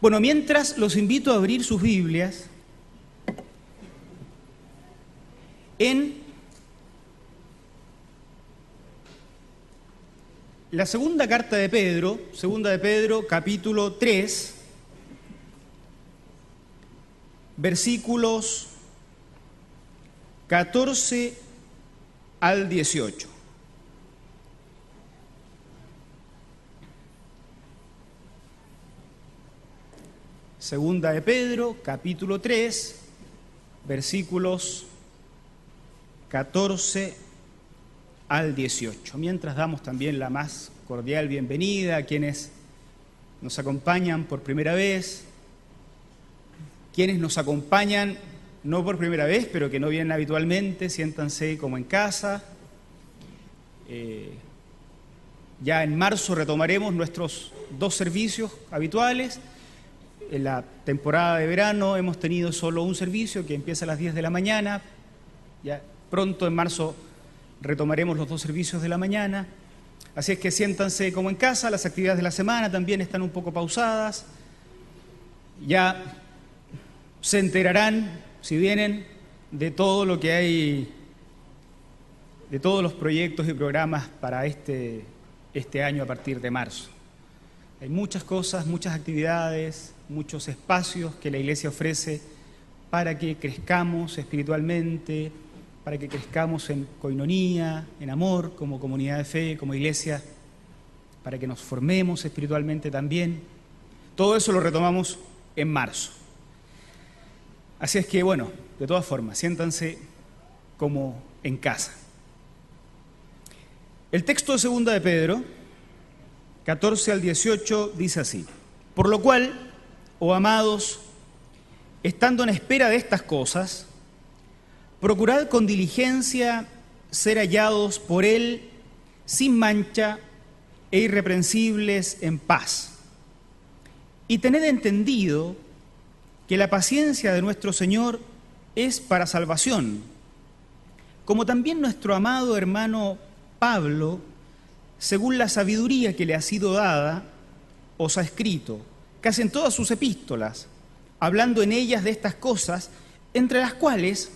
Bueno, mientras los invito a abrir sus Biblias en la segunda carta de Pedro, capítulo 3, versículos 14 al 18. Segunda de Pedro, capítulo 3, versículos 14 al 18. Mientras damos también la más cordial bienvenida a quienes nos acompañan por primera vez, quienes nos acompañan no por primera vez, pero que no vienen habitualmente, siéntanse como en casa. Ya en marzo retomaremos nuestros 2 servicios habituales. En la temporada de verano hemos tenido solo un servicio que empieza a las 10 de la mañana. Ya pronto en marzo retomaremos los 2 servicios de la mañana. Así es que siéntanse como en casa. Las actividades de la semana también están un poco pausadas. Ya se enterarán, si vienen, de todo lo que hay, de todos los proyectos y programas para este año a partir de marzo. Hay muchas cosas, muchas actividades, muchos espacios que la Iglesia ofrece para que crezcamos espiritualmente, para que crezcamos en coinonía, en amor, como comunidad de fe, como Iglesia, para que nos formemos espiritualmente también. Todo eso lo retomamos en marzo. Así es que, bueno, de todas formas, siéntanse como en casa. El texto de segunda de Pedro, 14 al 18, dice así: Por lo cual, oh amados, estando en espera de estas cosas, procurad con diligencia ser hallados por Él sin mancha e irreprensibles en paz. Y tened entendido que la paciencia de nuestro Señor es para salvación, como también nuestro amado hermano Pablo, según la sabiduría que le ha sido dada, os ha escrito, casi en todas sus epístolas, hablando en ellas de estas cosas, entre las cuales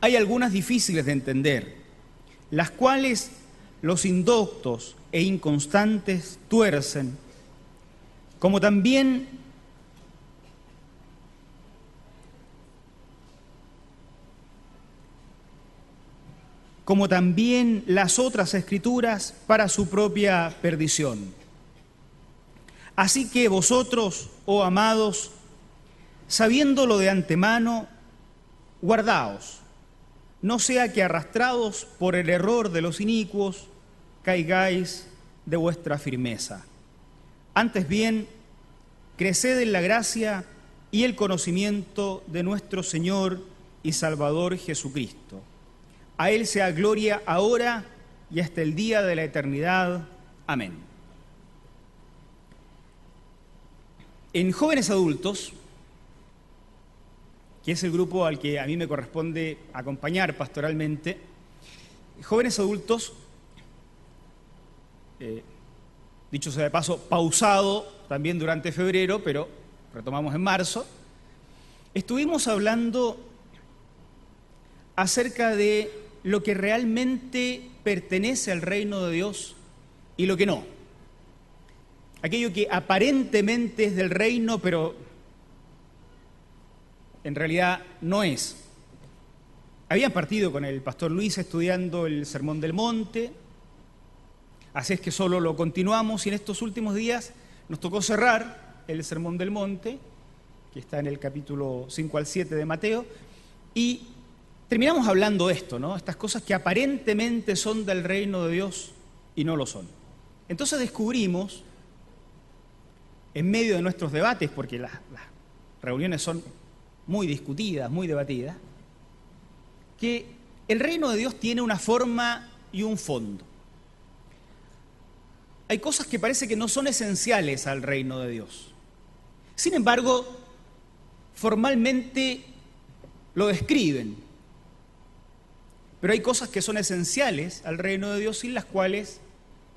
hay algunas difíciles de entender, las cuales los indoctos e inconstantes tuercen, como también las otras escrituras para su propia perdición. Así que vosotros, oh amados, sabiéndolo de antemano, guardaos, no sea que arrastrados por el error de los inicuos, caigáis de vuestra firmeza. Antes bien, creced en la gracia y el conocimiento de nuestro Señor y Salvador Jesucristo. A Él sea gloria ahora y hasta el día de la eternidad. Amén. En jóvenes adultos, que es el grupo al que a mí me corresponde acompañar pastoralmente, jóvenes adultos, dicho sea de paso, pausado también durante febrero, pero retomamos en marzo, estuvimos hablando acerca de lo que realmente pertenece al reino de Dios y lo que no. Aquello que aparentemente es del reino, pero en realidad no es. Habían partido con el pastor Luis estudiando el Sermón del Monte, así es que solo lo continuamos y en estos últimos días nos tocó cerrar el Sermón del Monte, que está en el capítulo 5 al 7 de Mateo, y terminamos hablando de esto, ¿no? Estas cosas que aparentemente son del reino de Dios y no lo son. Entonces descubrimos, en medio de nuestros debates, porque las reuniones son muy discutidas, muy debatidas, que el reino de Dios tiene una forma y un fondo. Hay cosas que parece que no son esenciales al reino de Dios. Sin embargo, formalmente lo describen. Pero hay cosas que son esenciales al reino de Dios sin las cuales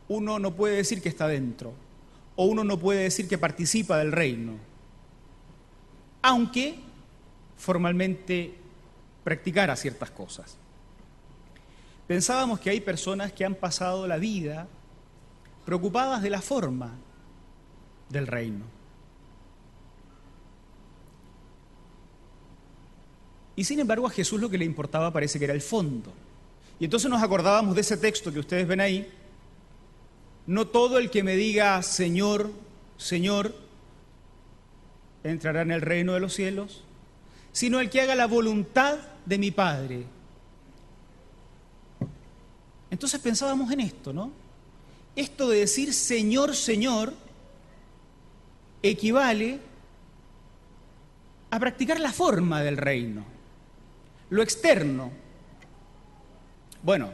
uno no puede decir que está dentro. o uno no puede decir que participa del reino, aunque formalmente practicara ciertas cosas. Pensábamos que hay personas que han pasado la vida preocupadas de la forma del reino. Y sin embargo a Jesús lo que le importaba parece que era el fondo. Y entonces nos acordábamos de ese texto que ustedes ven ahí: no todo el que me diga Señor, Señor, entrará en el reino de los cielos, sino el que haga la voluntad de mi Padre. Entonces pensábamos en esto, ¿no? Esto de decir Señor, Señor, equivale a practicar la forma del reino, lo externo. Bueno,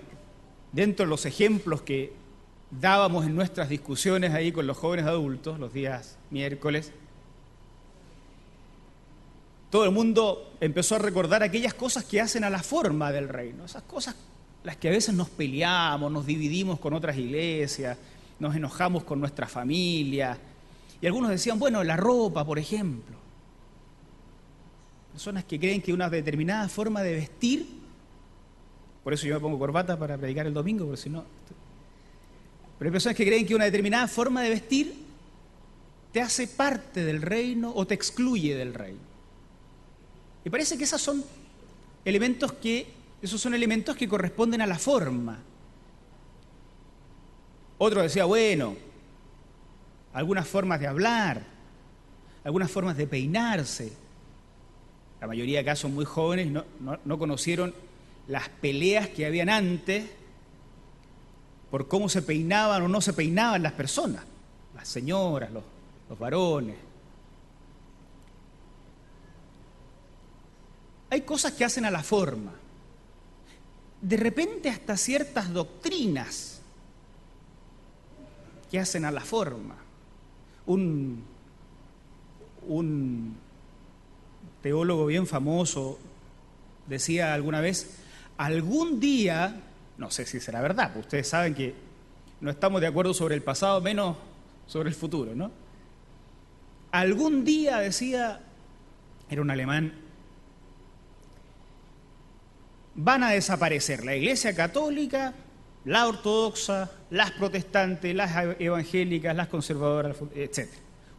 dentro de los ejemplos que dábamos en nuestras discusiones ahí con los jóvenes adultos, los días miércoles, todo el mundo empezó a recordar aquellas cosas que hacen a la forma del reino, esas cosas las que a veces nos peleamos, nos dividimos con otras iglesias, nos enojamos con nuestra familia. Y algunos decían, bueno, la ropa, por ejemplo. Personas que creen que una determinada forma de vestir, por eso yo me pongo corbata para predicar el domingo, porque si no... Pero hay personas que creen que una determinada forma de vestir te hace parte del reino o te excluye del reino. Y parece que esos son elementos que corresponden a la forma. Otro decía, bueno, algunas formas de hablar, algunas formas de peinarse. La mayoría de acá son muy jóvenes, no conocieron las peleas que habían antes por cómo se peinaban o no se peinaban las personas, las señoras, los varones. Hay cosas que hacen a la forma. De repente hasta ciertas doctrinas que hacen a la forma. Un teólogo bien famoso decía alguna vez, algún día, no sé si será verdad, porque ustedes saben que no estamos de acuerdo sobre el pasado, menos sobre el futuro, ¿no? Algún día, decía, era un alemán, van a desaparecer la Iglesia Católica, la ortodoxa, las protestantes, las evangélicas, las conservadoras, etc.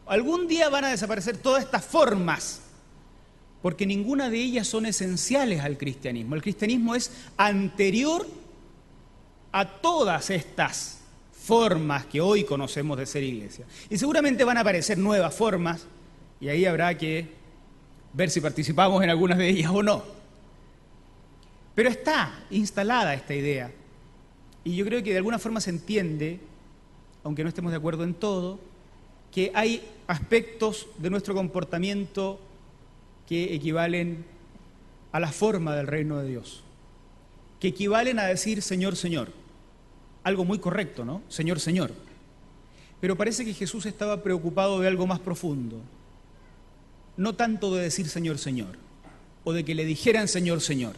Algún día van a desaparecer todas estas formas, porque ninguna de ellas son esenciales al cristianismo. El cristianismo es anterior a todas estas formas que hoy conocemos de ser iglesia. Y seguramente van a aparecer nuevas formas, y ahí habrá que ver si participamos en algunas de ellas o no. Pero está instalada esta idea, y yo creo que de alguna forma se entiende, aunque no estemos de acuerdo en todo, que hay aspectos de nuestro comportamiento que equivalen a la forma del reino de Dios, que equivalen a decir Señor, Señor. Algo muy correcto, ¿no? Señor, Señor. Pero parece que Jesús estaba preocupado de algo más profundo, no tanto de decir Señor, Señor, o de que le dijeran Señor, Señor,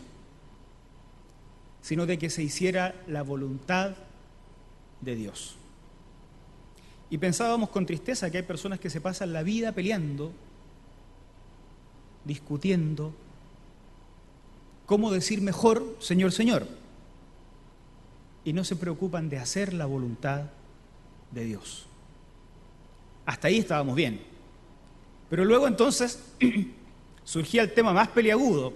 sino de que se hiciera la voluntad de Dios. Y pensábamos con tristeza que hay personas que se pasan la vida peleando, discutiendo, cómo decir mejor Señor, Señor, y no se preocupan de hacer la voluntad de Dios. Hasta ahí estábamos bien. Pero luego entonces surgía el tema más peliagudo,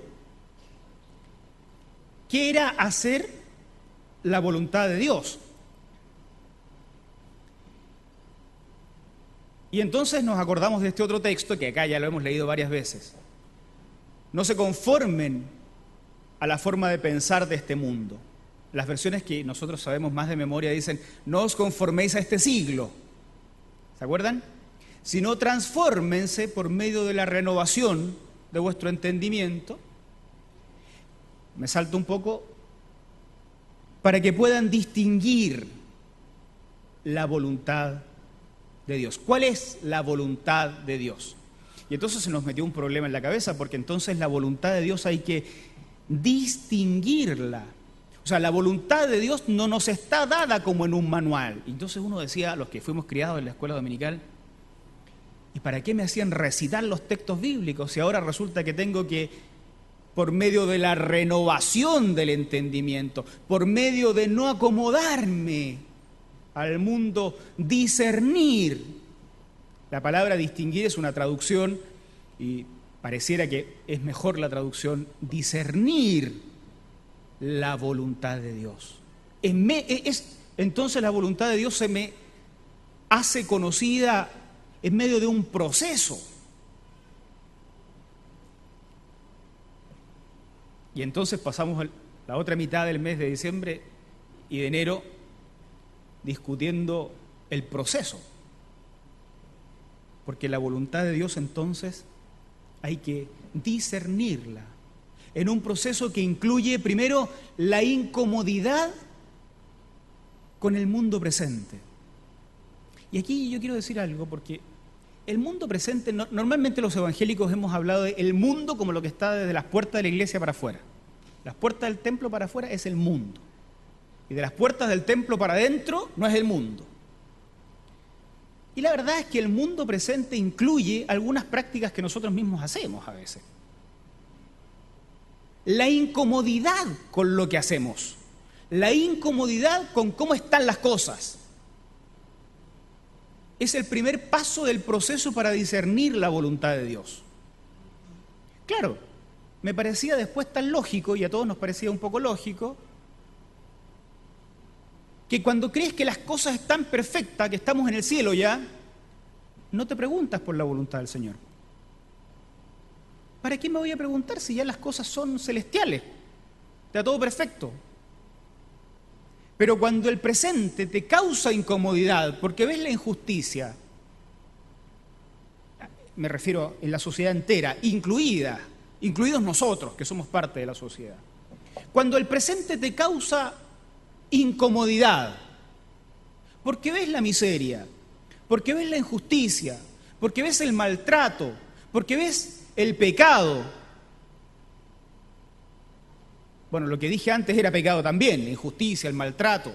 que era hacer la voluntad de Dios. Y entonces nos acordamos de este otro texto, que acá ya lo hemos leído varias veces. No se conformen a la forma de pensar de este mundo. Las versiones que nosotros sabemos más de memoria dicen, no os conforméis a este siglo. ¿Se acuerdan? Sino transfórmense por medio de la renovación de vuestro entendimiento. Me salto un poco, para que puedan distinguir la voluntad de Dios. ¿Cuál es la voluntad de Dios? Y entonces se nos metió un problema en la cabeza, porque entonces la voluntad de Dios hay que distinguirla. O sea, la voluntad de Dios no nos está dada como en un manual. Entonces uno decía, los que fuimos criados en la escuela dominical, ¿y para qué me hacían recitar los textos bíblicos si ahora resulta que tengo que, por medio de la renovación del entendimiento, por medio de no acomodarme al mundo, discernir? La palabra distinguir es una traducción, y pareciera que es mejor la traducción discernir la voluntad de Dios. Entonces la voluntad de Dios se me hace conocida en medio de un proceso. Y entonces pasamos la otra mitad del mes de diciembre y de enero discutiendo el proceso. Porque la voluntad de Dios entonces hay que discernirla en un proceso que incluye primero la incomodidad con el mundo presente. Y aquí yo quiero decir algo, porque el mundo presente, normalmente los evangélicos hemos hablado del mundo como lo que está desde las puertas de la iglesia para afuera. Las puertas del templo para afuera es el mundo. Y de las puertas del templo para adentro no es el mundo. Y la verdad es que el mundo presente incluye algunas prácticas que nosotros mismos hacemos a veces. La incomodidad con lo que hacemos, la incomodidad con cómo están las cosas, es el primer paso del proceso para discernir la voluntad de Dios. Claro, me parecía después tan lógico, y a todos nos parecía un poco lógico, que cuando crees que las cosas están perfectas, que estamos en el cielo ya, no te preguntas por la voluntad del Señor. ¿Para qué me voy a preguntar si ya las cosas son celestiales? Está todo perfecto. Pero cuando el presente te causa incomodidad porque ves la injusticia, me refiero en la sociedad entera, incluidos nosotros que somos parte de la sociedad. Cuando el presente te causa incomodidad porque ves la miseria, porque ves la injusticia, porque ves el maltrato, porque ves el pecado. Bueno, lo que dije antes era pecado también, la injusticia, el maltrato.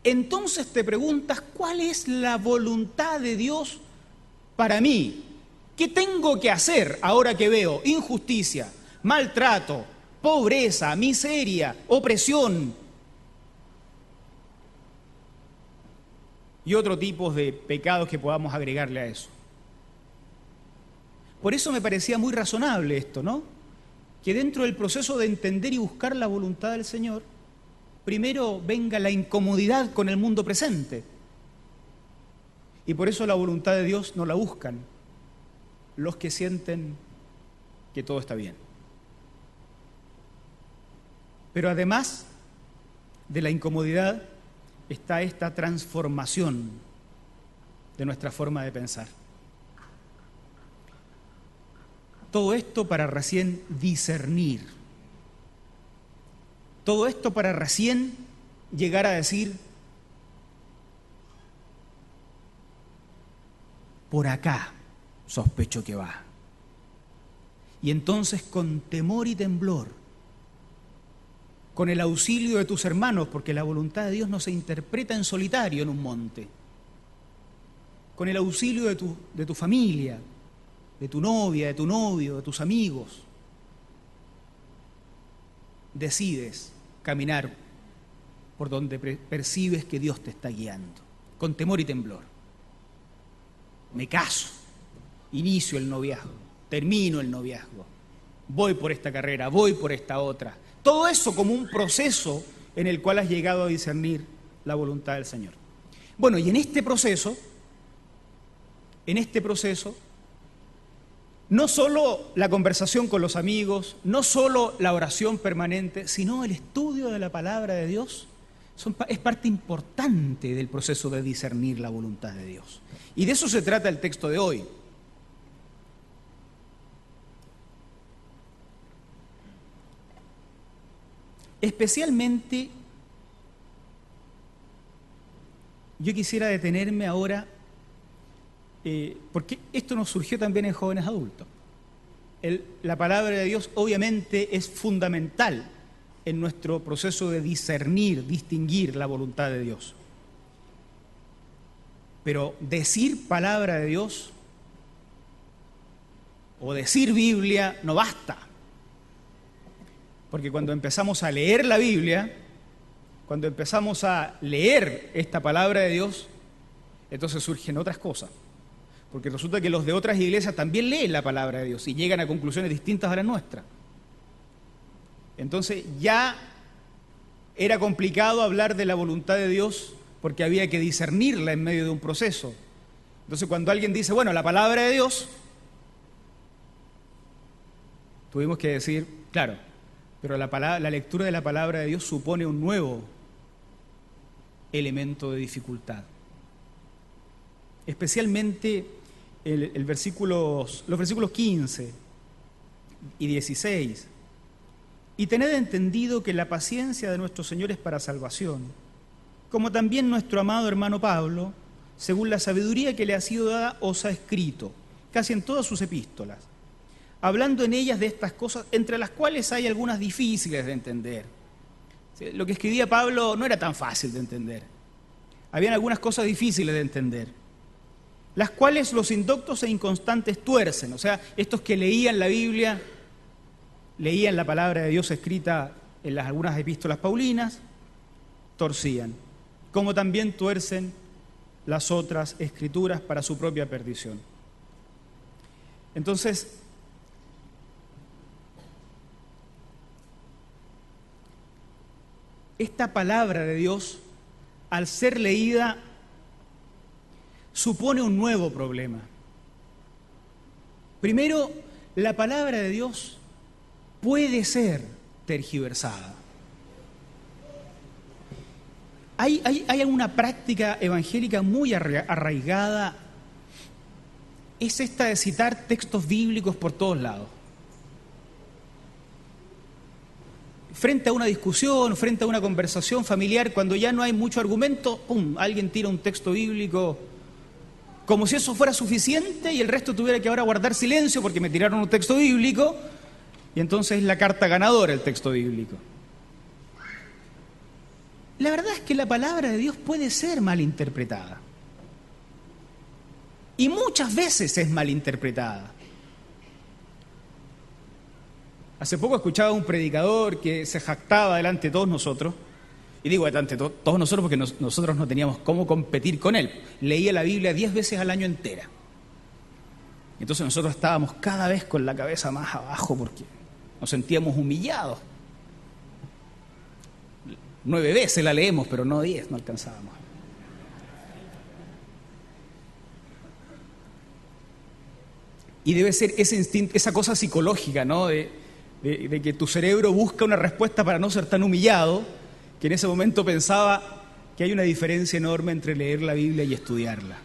Entonces te preguntas, ¿cuál es la voluntad de Dios para mí? ¿Qué tengo que hacer ahora que veo injusticia, maltrato, pobreza, miseria, opresión y otro tipo de pecados que podamos agregarle a eso? Por eso me parecía muy razonable esto, ¿no? Que dentro del proceso de entender y buscar la voluntad del Señor, primero venga la incomodidad con el mundo presente. Y por eso la voluntad de Dios no la buscan los que sienten que todo está bien. Pero además de la incomodidad está esta transformación de nuestra forma de pensar. Todo esto para recién discernir. Todo esto para recién llegar a decir, por acá sospecho que va. Y entonces con temor y temblor, con el auxilio de tus hermanos, porque la voluntad de Dios no se interpreta en solitario en un monte, con el auxilio de tu familia, de tu novia, de tu novio, de tus amigos, decides caminar por donde percibes que Dios te está guiando, con temor y temblor. Me caso, inicio el noviazgo, termino el noviazgo, voy por esta carrera, voy por esta otra. Todo eso como un proceso en el cual has llegado a discernir la voluntad del Señor. Bueno, y en este proceso, no solo la conversación con los amigos, no solo la oración permanente, sino el estudio de la palabra de Dios es parte importante del proceso de discernir la voluntad de Dios. Y de eso se trata el texto de hoy. Especialmente, yo quisiera detenerme ahora, porque esto nos surgió también en jóvenes adultos. la palabra de Dios obviamente es fundamental en nuestro proceso de discernir, distinguir la voluntad de Dios. Pero decir palabra de Dios o decir Biblia no basta. Porque cuando empezamos a leer la Biblia, cuando empezamos a leer esta palabra de Dios, entonces surgen otras cosas. Porque resulta que los de otras iglesias también leen la palabra de Dios y llegan a conclusiones distintas a las nuestras. Entonces ya era complicado hablar de la voluntad de Dios porque había que discernirla en medio de un proceso. Entonces cuando alguien dice, bueno, la palabra de Dios, tuvimos que decir, claro, pero la lectura de la palabra de Dios supone un nuevo elemento de dificultad. Especialmente los versículos 15 y 16. Y tened entendido que la paciencia de nuestro Señor es para salvación, como también nuestro amado hermano Pablo, según la sabiduría que le ha sido dada, os ha escrito, casi en todas sus epístolas, hablando en ellas de estas cosas, entre las cuales hay algunas difíciles de entender. Lo que escribía Pablo no era tan fácil de entender. Habían algunas cosas difíciles de entender, las cuales los indoctos e inconstantes tuercen. O sea, estos que leían la Biblia, leían la palabra de Dios escrita en algunas epístolas paulinas, torcían, como también tuercen las otras escrituras para su propia perdición. Entonces, esta palabra de Dios, al ser leída, supone un nuevo problema. Primero, la palabra de Dios puede ser tergiversada. Hay una práctica evangélica muy arraigada, es esta de citar textos bíblicos por todos lados. Frente a una discusión, frente a una conversación familiar, cuando ya no hay mucho argumento, ¡pum!, alguien tira un texto bíblico como si eso fuera suficiente y el resto tuviera que ahora guardar silencio porque me tiraron un texto bíblico, y entonces es la carta ganadora el texto bíblico. La verdad es que la palabra de Dios puede ser malinterpretada. Y muchas veces es malinterpretada. Hace poco escuchaba a un predicador que se jactaba delante de todos nosotros, y digo delante de todos nosotros porque nosotros no teníamos cómo competir con él. Leía la Biblia 10 veces al año entera. Entonces nosotros estábamos cada vez con la cabeza más abajo porque nos sentíamos humillados. 9 veces la leemos, pero no 10, no alcanzábamos. Y debe ser ese instinto, esa cosa psicológica, ¿no? De que tu cerebro busca una respuesta para no ser tan humillado, que en ese momento pensaba que hay una diferencia enorme entre leer la Biblia y estudiarla.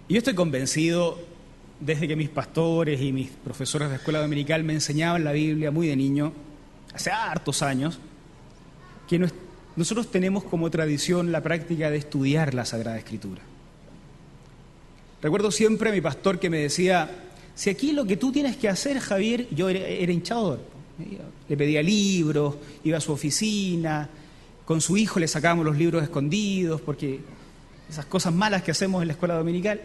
Y yo estoy convencido, desde que mis pastores y mis profesores de escuela dominical me enseñaban la Biblia muy de niño, hace hartos años, que nosotros tenemos como tradición la práctica de estudiar la Sagrada Escritura. Recuerdo siempre a mi pastor que me decía, si aquí lo que tú tienes que hacer, Javier, yo era hinchador, le pedía libros, iba a su oficina, con su hijo le sacábamos los libros escondidos, porque esas cosas malas que hacemos en la escuela dominical.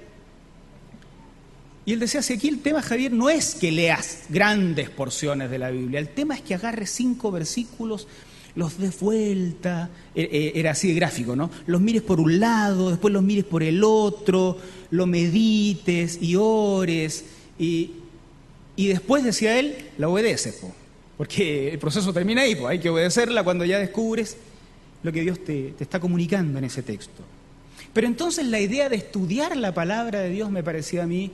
Y él decía, si aquí el tema, Javier, no es que leas grandes porciones de la Biblia, el tema es que agarres 5 versículos, los des vuelta, era así de gráfico, ¿no? Los mires por un lado, después los mires por el otro, lo medites y ores, y después, decía él, la obedeces, porque el proceso termina ahí, hay que obedecerla cuando ya descubres lo que Dios te está comunicando en ese texto. Pero entonces la idea de estudiar la palabra de Dios me parecía a mí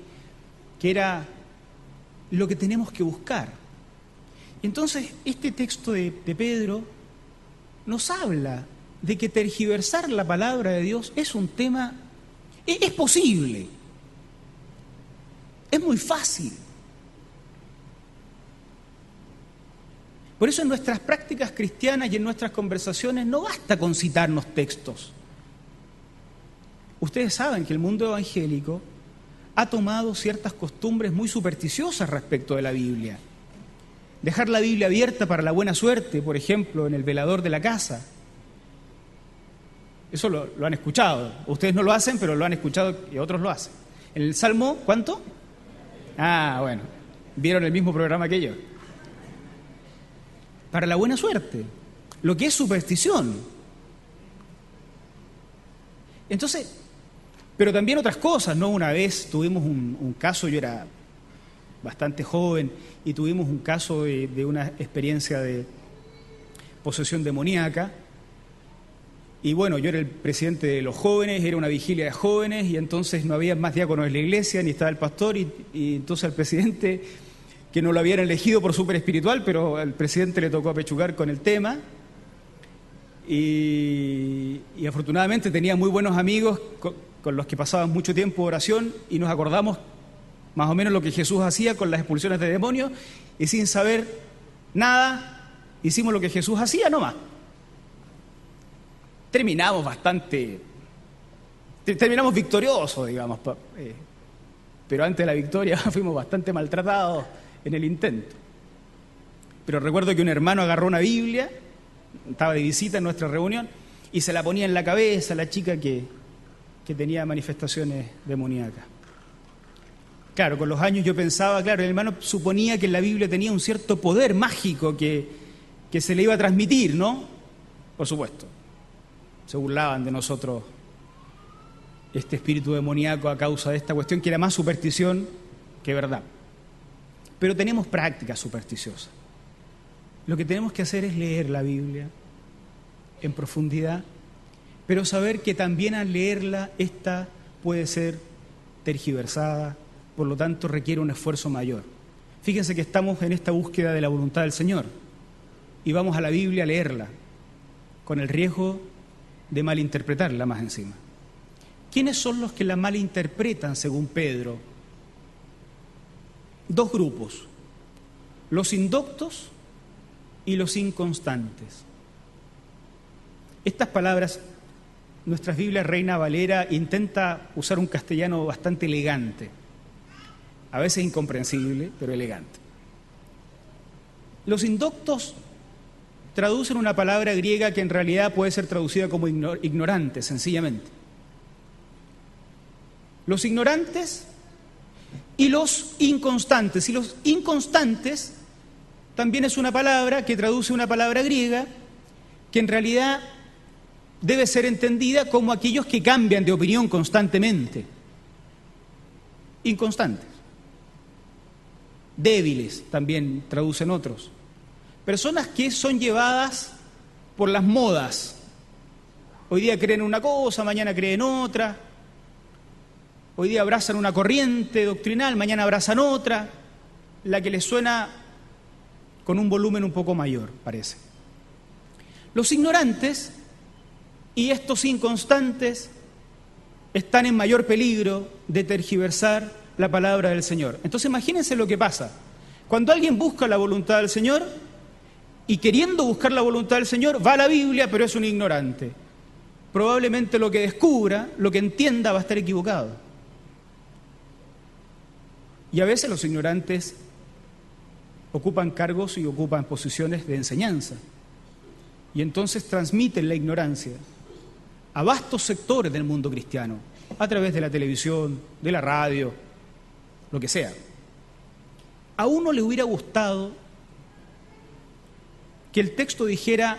que era lo que tenemos que buscar. Entonces este texto de Pedro nos habla de que tergiversar la palabra de Dios es un tema, es posible, es muy fácil. Por eso en nuestras prácticas cristianas y en nuestras conversaciones no basta con citarnos textos. Ustedes saben que el mundo evangélico ha tomado ciertas costumbres muy supersticiosas respecto de la Biblia. Dejar la Biblia abierta para la buena suerte, por ejemplo, en el velador de la casa. Eso lo han escuchado. Ustedes no lo hacen, pero lo han escuchado y otros lo hacen. En el Salmo, ¿cuánto? Ah, bueno, vieron el mismo programa que yo. Para la buena suerte, lo que es superstición. Entonces, pero también otras cosas, ¿no? Una vez tuvimos un caso, yo era bastante joven, y tuvimos un caso de una experiencia de posesión demoníaca. Y bueno, yo era el presidente de los jóvenes, era una vigilia de jóvenes, y entonces no había más diáconos en la iglesia, ni estaba el pastor, y entonces al presidente, que no lo habían elegido por súper espiritual, pero al presidente le tocó apechugar con el tema. Y afortunadamente tenía muy buenos amigos con los que pasaban mucho tiempo de oración, y nos acordamos más o menos lo que Jesús hacía con las expulsiones de demonios, y sin saber nada, hicimos lo que Jesús hacía nomás. Terminamos victoriosos, digamos, pero antes de la victoria fuimos bastante maltratados en el intento. Pero recuerdo que un hermano agarró una Biblia, estaba de visita en nuestra reunión, y se la ponía en la cabeza a la chica que tenía manifestaciones demoníacas. Claro, con los años yo pensaba, claro, el hermano suponía que en la Biblia tenía un cierto poder mágico que se le iba a transmitir, ¿no? Por supuesto. Se burlaban de nosotros este espíritu demoníaco a causa de esta cuestión que era más superstición que verdad. Pero tenemos prácticas supersticiosas. Lo que tenemos que hacer es leer la Biblia en profundidad, pero saber que también al leerla, esta puede ser tergiversada, por lo tanto requiere un esfuerzo mayor. Fíjense que estamos en esta búsqueda de la voluntad del Señor y vamos a la Biblia a leerla, con el riesgo de malinterpretarla más encima. ¿Quiénes son los que la malinterpretan según Pedro? Dos grupos, los indoctos y los inconstantes. Estas palabras, nuestras Biblias Reina Valera intenta usar un castellano bastante elegante, a veces incomprensible, pero elegante. Los indoctos traducen una palabra griega que en realidad puede ser traducida como ignorante, sencillamente. Los ignorantes y los inconstantes. Y los inconstantes también es una palabra que traduce una palabra griega que en realidad debe ser entendida como aquellos que cambian de opinión constantemente. Inconstantes. Débiles también traducen otros. Personas que son llevadas por las modas. Hoy día creen una cosa, mañana creen otra. Hoy día abrazan una corriente doctrinal, mañana abrazan otra, la que les suena con un volumen un poco mayor, parece. Los ignorantes y estos inconstantes están en mayor peligro de tergiversar la palabra del Señor. Entonces imagínense lo que pasa. Cuando alguien busca la voluntad del Señor y queriendo buscar la voluntad del Señor va a la Biblia, pero es un ignorante. Probablemente lo que descubra, lo que entienda va a estar equivocado. Y a veces los ignorantes ocupan cargos y ocupan posiciones de enseñanza. Y entonces transmiten la ignorancia a vastos sectores del mundo cristiano, a través de la televisión, de la radio, lo que sea. A uno le hubiera gustado que el texto dijera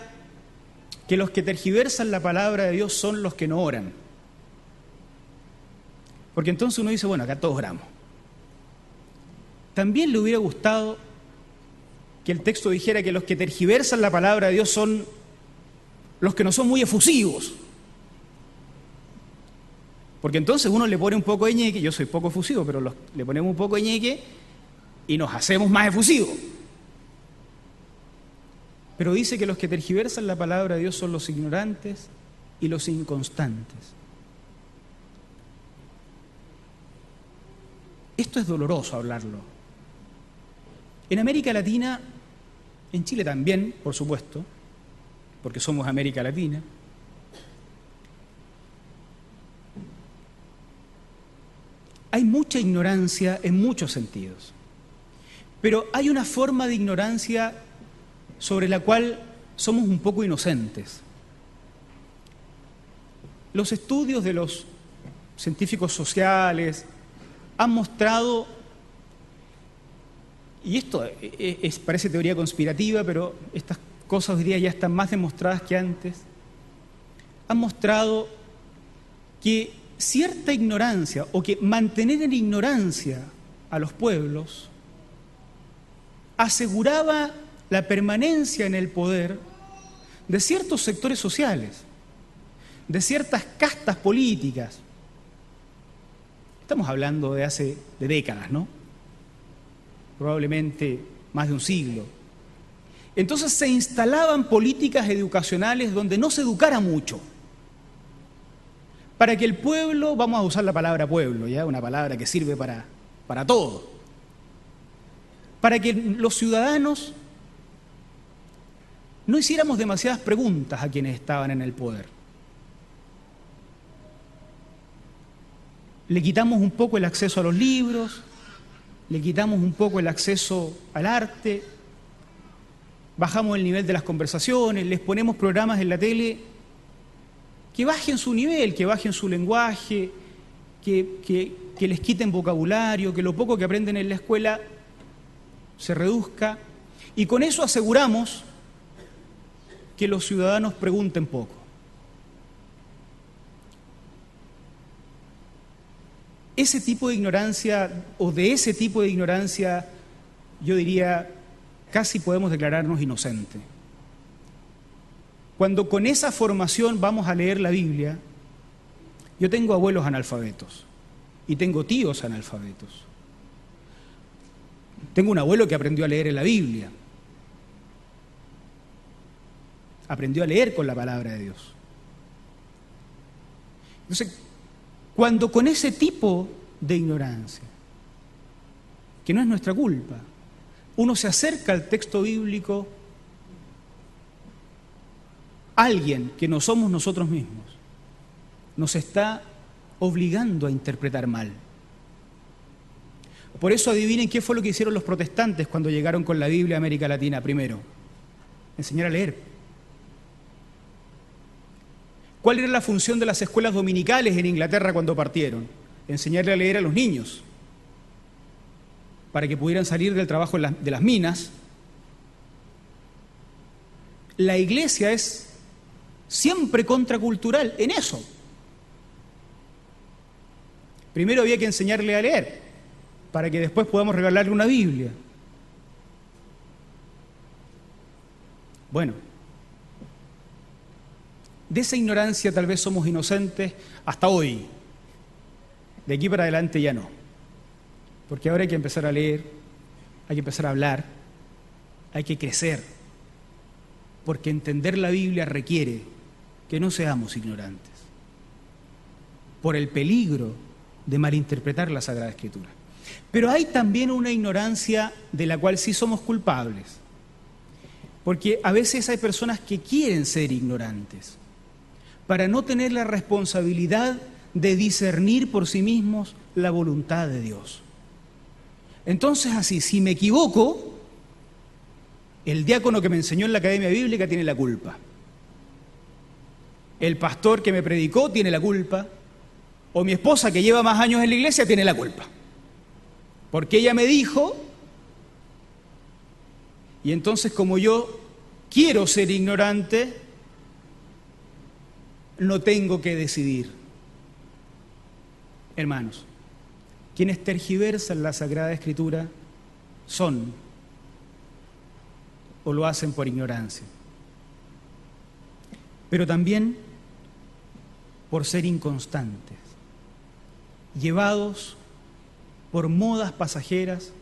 que los que tergiversan la palabra de Dios son los que no oran. Porque entonces uno dice, bueno, acá todos oramos. También le hubiera gustado que el texto dijera que los que tergiversan la palabra de Dios son los que no son muy efusivos. Porque entonces uno le pone un poco de ñeque, yo soy poco efusivo, pero le ponemos un poco de ñeque y nos hacemos más efusivos. Pero dice que los que tergiversan la palabra de Dios son los ignorantes y los inconstantes. Esto es doloroso hablarlo. En América Latina, en Chile también, por supuesto, porque somos América Latina, hay mucha ignorancia en muchos sentidos, pero hay una forma de ignorancia sobre la cual somos un poco inocentes. Los estudios de los científicos sociales han mostrado, y esto parece teoría conspirativa, pero estas cosas hoy día ya están más demostradas que antes, han mostrado que cierta ignorancia o que mantener en ignorancia a los pueblos aseguraba la permanencia en el poder de ciertos sectores sociales, de ciertas castas políticas. Estamos hablando de décadas, ¿no? Probablemente más de un siglo. Entonces se instalaban políticas educacionales donde no se educara mucho, para que el pueblo, vamos a usar la palabra pueblo, ¿ya? Una palabra que sirve para todo, para que los ciudadanos no hiciéramos demasiadas preguntas a quienes estaban en el poder. Le quitamos un poco el acceso a los libros, le quitamos un poco el acceso al arte, bajamos el nivel de las conversaciones, les ponemos programas en la tele que bajen su nivel, que bajen su lenguaje, que les quiten vocabulario, que lo poco que aprenden en la escuela se reduzca, y con eso aseguramos que los ciudadanos pregunten poco. Ese tipo de ignorancia, o de ese tipo de ignorancia, yo diría, casi podemos declararnos inocentes. Cuando con esa formación vamos a leer la Biblia, yo tengo abuelos analfabetos y tengo tíos analfabetos. Tengo un abuelo que aprendió a leer en la Biblia. Aprendió a leer con la palabra de Dios. Entonces, cuando con ese tipo de ignorancia, que no es nuestra culpa, uno se acerca al texto bíblico, alguien que no somos nosotros mismos nos está obligando a interpretar mal. Por eso adivinen qué fue lo que hicieron los protestantes cuando llegaron con la Biblia a América Latina primero. Enseñar a leer. ¿Cuál era la función de las escuelas dominicales en Inglaterra cuando partieron? Enseñarle a leer a los niños, para que pudieran salir del trabajo de las minas. La iglesia es siempre contracultural en eso. Primero había que enseñarle a leer, para que después podamos regalarle una Biblia. Bueno, de esa ignorancia tal vez somos inocentes hasta hoy. De aquí para adelante ya no. Porque ahora hay que empezar a leer, hay que empezar a hablar, hay que crecer. Porque entender la Biblia requiere que no seamos ignorantes, por el peligro de malinterpretar la Sagrada Escritura. Pero hay también una ignorancia de la cual sí somos culpables, porque a veces hay personas que quieren ser ignorantes, para no tener la responsabilidad de discernir por sí mismos la voluntad de Dios. Entonces así, si me equivoco, el diácono que me enseñó en la academia bíblica tiene la culpa. El pastor que me predicó tiene la culpa. O mi esposa que lleva más años en la iglesia tiene la culpa. Porque ella me dijo, y entonces como yo quiero ser ignorante, no tengo que decidir. Hermanos, quienes tergiversan la Sagrada Escritura son o lo hacen por ignorancia, pero también por ser inconstantes, llevados por modas pasajeras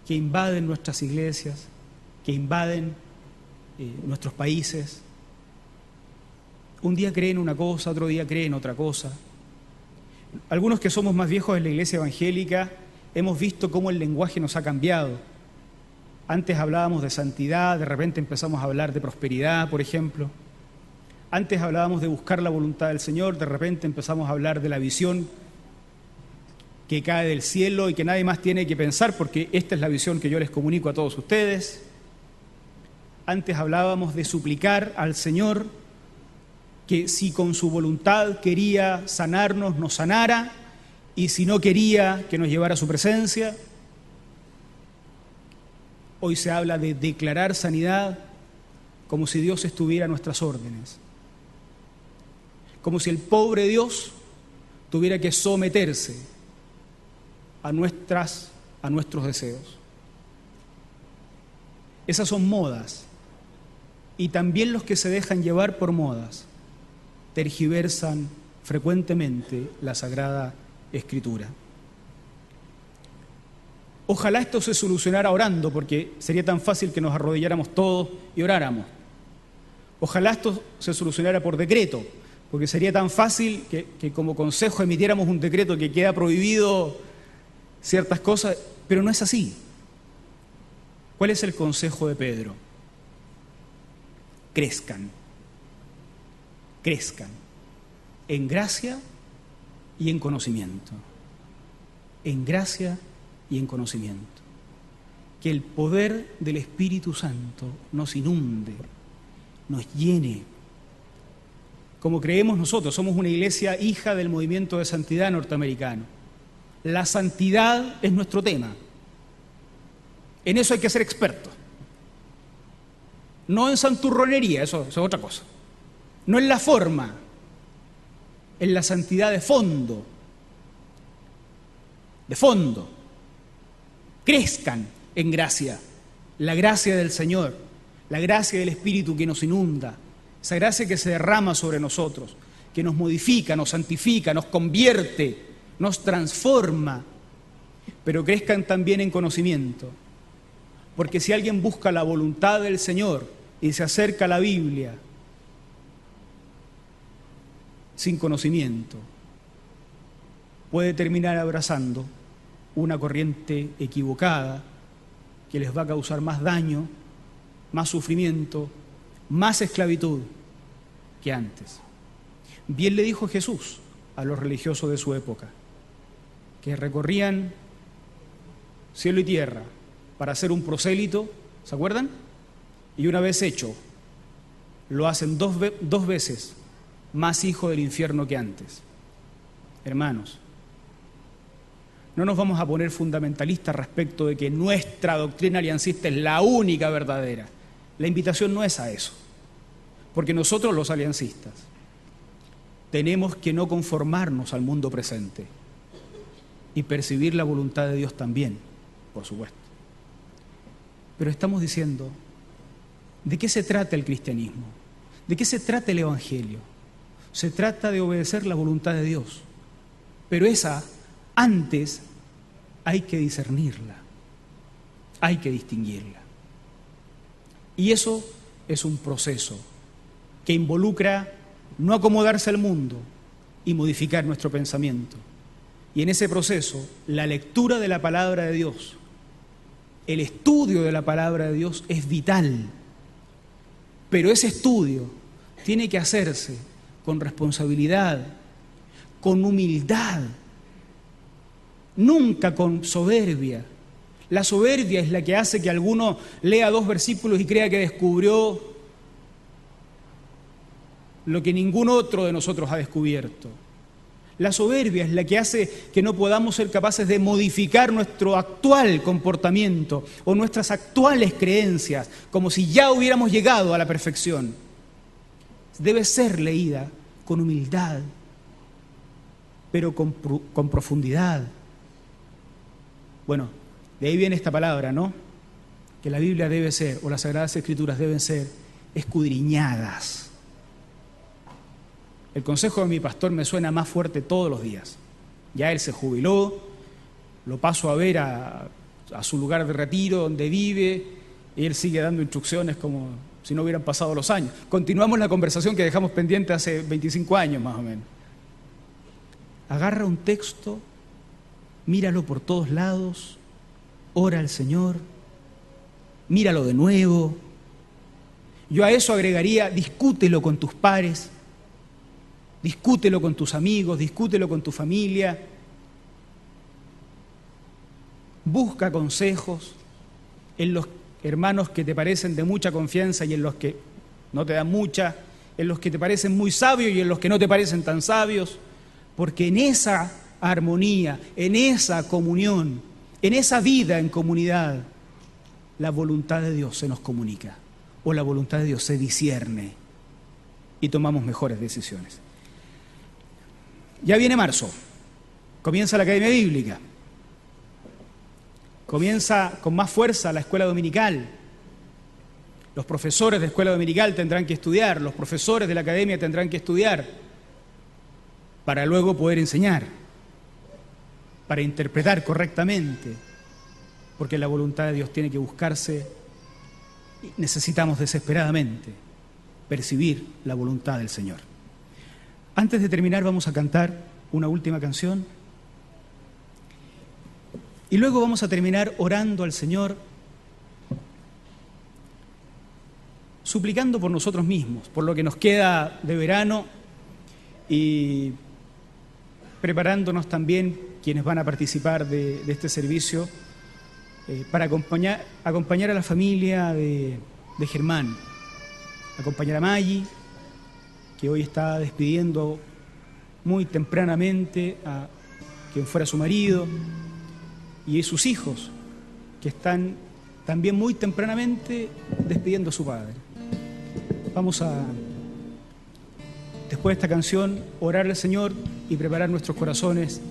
que invaden nuestras iglesias, que invaden nuestros países. Un día creen una cosa, otro día creen otra cosa. Algunos que somos más viejos en la iglesia evangélica hemos visto cómo el lenguaje nos ha cambiado. Antes hablábamos de santidad, de repente empezamos a hablar de prosperidad, por ejemplo. Antes hablábamos de buscar la voluntad del Señor, de repente empezamos a hablar de la visión que cae del cielo y que nadie más tiene que pensar, porque esta es la visión que yo les comunico a todos ustedes. Antes hablábamos de suplicar al Señor que si con su voluntad quería sanarnos, nos sanara, y si no quería, que nos llevara a su presencia. Hoy se habla de declarar sanidad como si Dios estuviera a nuestras órdenes, como si el pobre Dios tuviera que someterse a nuestros deseos. Esas son modas, y también los que se dejan llevar por modas tergiversan frecuentemente la Sagrada Escritura. Ojalá esto se solucionara orando, porque sería tan fácil que nos arrodilláramos todos y oráramos. Ojalá esto se solucionara por decreto, porque sería tan fácil que como consejo emitiéramos un decreto que queda prohibido ciertas cosas, pero no es así. ¿Cuál es el consejo de Pedro? Crezcan en gracia y en conocimiento. En gracia y en conocimiento. Que el poder del Espíritu Santo nos inunde, nos llene. Como creemos nosotros, somos una iglesia hija del movimiento de santidad norteamericano. La santidad es nuestro tema. En eso hay que ser experto. No en santurronería, eso es otra cosa. No en la forma, en la santidad de fondo. De fondo. Crezcan en gracia, la gracia del Señor, la gracia del Espíritu que nos inunda, esa gracia que se derrama sobre nosotros, que nos modifica, nos santifica, nos convierte, nos transforma, pero crezcan también en conocimiento, porque si alguien busca la voluntad del Señor y se acerca a la Biblia sin conocimiento, puede terminar abrazando una corriente equivocada que les va a causar más daño, más sufrimiento, más esclavitud que antes. Bien le dijo Jesús a los religiosos de su época, que recorrían cielo y tierra para hacer un prosélito, ¿se acuerdan? Y una vez hecho, lo hacen dos veces más hijo del infierno que antes. Hermanos, no nos vamos a poner fundamentalistas respecto de que nuestra doctrina aliancista es la única verdadera. La invitación no es a eso, porque nosotros los aliancistas tenemos que no conformarnos al mundo presente y percibir la voluntad de Dios también, por supuesto. Pero estamos diciendo, ¿de qué se trata el cristianismo? ¿De qué se trata el evangelio? Se trata de obedecer la voluntad de Dios, pero esa antes hay que discernirla, hay que distinguirla. Y eso es un proceso que involucra no acomodarse al mundo y modificar nuestro pensamiento. Y en ese proceso, la lectura de la palabra de Dios, el estudio de la palabra de Dios es vital. Pero ese estudio tiene que hacerse con responsabilidad, con humildad, nunca con soberbia. La soberbia es la que hace que alguno lea 2 versículos y crea que descubrió lo que ningún otro de nosotros ha descubierto. La soberbia es la que hace que no podamos ser capaces de modificar nuestro actual comportamiento o nuestras actuales creencias, como si ya hubiéramos llegado a la perfección. Debe ser leída con humildad, pero con profundidad. Bueno, de ahí viene esta palabra, ¿no? Que la Biblia debe ser, o las Sagradas Escrituras deben ser escudriñadas. El consejo de mi pastor me suena más fuerte todos los días. Ya él se jubiló, lo paso a ver a su lugar de retiro, donde vive, y él sigue dando instrucciones como si no hubieran pasado los años. Continuamos la conversación que dejamos pendiente hace 25 años más o menos. Agarra un texto, míralo por todos lados, ora al Señor, míralo de nuevo. Yo a eso agregaría, discútelo con tus pares, discútelo con tus amigos, discútelo con tu familia. busca consejos en los hermanos que te parecen de mucha confianza y en los que no te dan mucha, en los que te parecen muy sabios y en los que no te parecen tan sabios, porque en esa armonía, en esa comunión, en esa vida en comunidad, la voluntad de Dios se nos comunica, o la voluntad de Dios se discierne y tomamos mejores decisiones. Ya viene marzo, comienza la Academia Bíblica, comienza con más fuerza la escuela dominical. Los profesores de escuela dominical tendrán que estudiar, los profesores de la academia tendrán que estudiar para luego poder enseñar, para interpretar correctamente, porque la voluntad de Dios tiene que buscarse y necesitamos desesperadamente percibir la voluntad del Señor. Antes de terminar vamos a cantar una última canción y luego vamos a terminar orando al Señor, suplicando por nosotros mismos, por lo que nos queda de verano y preparándonos también quienes van a participar de este servicio para acompañar a la familia de Germán, acompañar a Maggie, que hoy está despidiendo muy tempranamente a quien fuera su marido, y sus hijos, que están también muy tempranamente despidiendo a su padre. Vamos a, después de esta canción, orar al Señor y preparar nuestros corazones,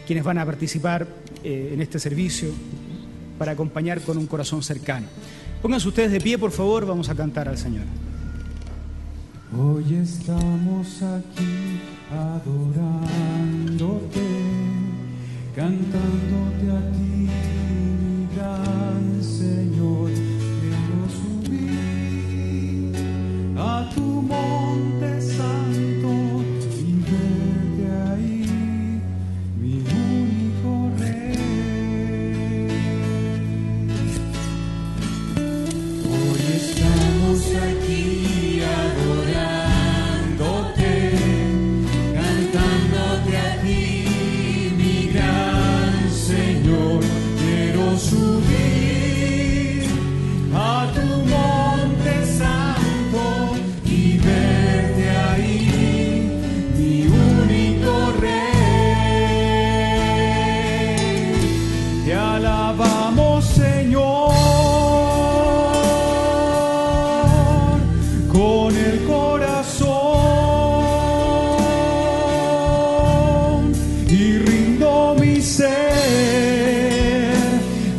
quienes van a participar en este servicio, para acompañar con un corazón cercano. Pónganse ustedes de pie, por favor, vamos a cantar al Señor. Hoy estamos aquí adorándote, cantándote a ti, mi gran Señor. Quiero subir a tu monte santo y verte ahí, mi único Rey. Hoy estamos aquí adorándote, cantándote a ti, mi gran Señor. Quiero subir a tu monte santo y verte ahí, mi único Rey. Te alabamos, Señor, con el corazón y rindo mi ser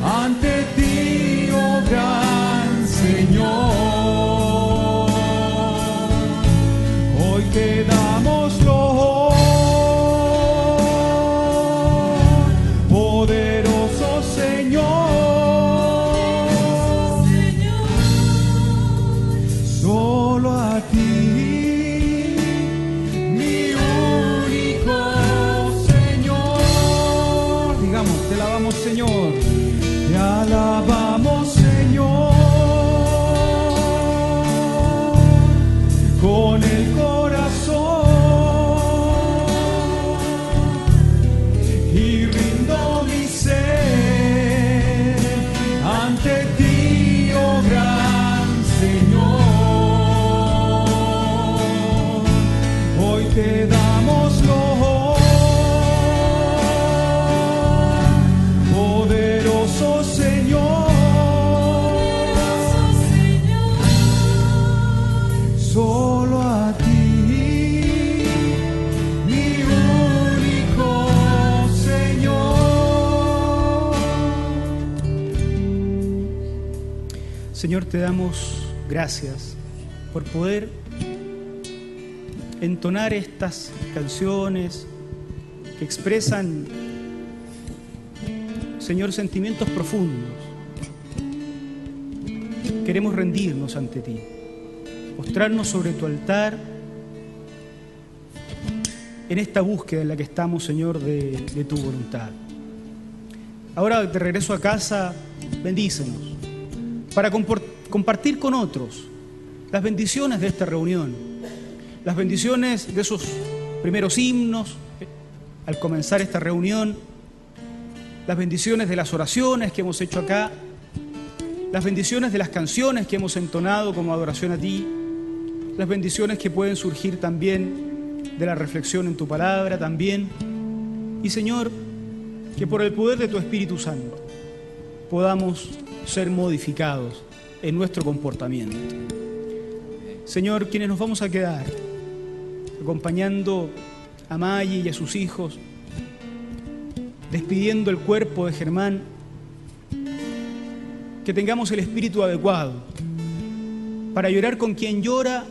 ante ti, oh gran Señor. Hoy te damos loor, poderoso Señor. Solo a ti, mi único Señor. Digamos, te alabamos, Señor. Te alabamos, Señor, con el corazón y rindo mi ser ante ti, oh gran Señor. Hoy te damos loor, poderoso Señor. Solo a ti, mi único Señor. Señor, te damos gracias por poder entonar estas canciones que expresan, Señor, sentimientos profundos. Queremos rendirnos ante ti, postrarnos sobre tu altar en esta búsqueda en la que estamos, Señor, de tu voluntad. Ahora de regreso a casa, bendícenos para compartir con otros las bendiciones de esta reunión, las bendiciones de esos primeros himnos al comenzar esta reunión, las bendiciones de las oraciones que hemos hecho acá, las bendiciones de las canciones que hemos entonado como adoración a ti, las bendiciones que pueden surgir también de la reflexión en tu palabra también. Y Señor, que por el poder de tu Espíritu Santo podamos ser modificados en nuestro comportamiento. Señor, quienes nos vamos a quedar acompañando a Maggie y a sus hijos, despidiendo el cuerpo de Germán, que tengamos el espíritu adecuado para llorar con quien llora,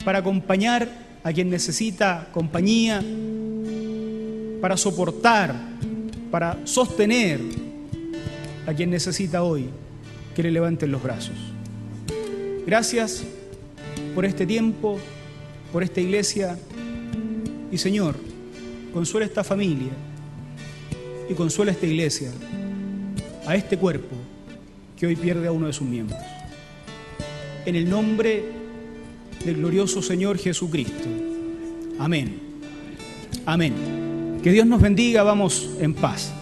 para acompañar a quien necesita compañía, para soportar, para sostener a quien necesita hoy que le levanten los brazos. Gracias por este tiempo, por esta iglesia, y Señor, consuela esta familia y consuela esta iglesia, a este cuerpo que hoy pierde a uno de sus miembros. En el nombre del glorioso Señor Jesucristo. Amén. Amén. Que Dios nos bendiga, vamos en paz.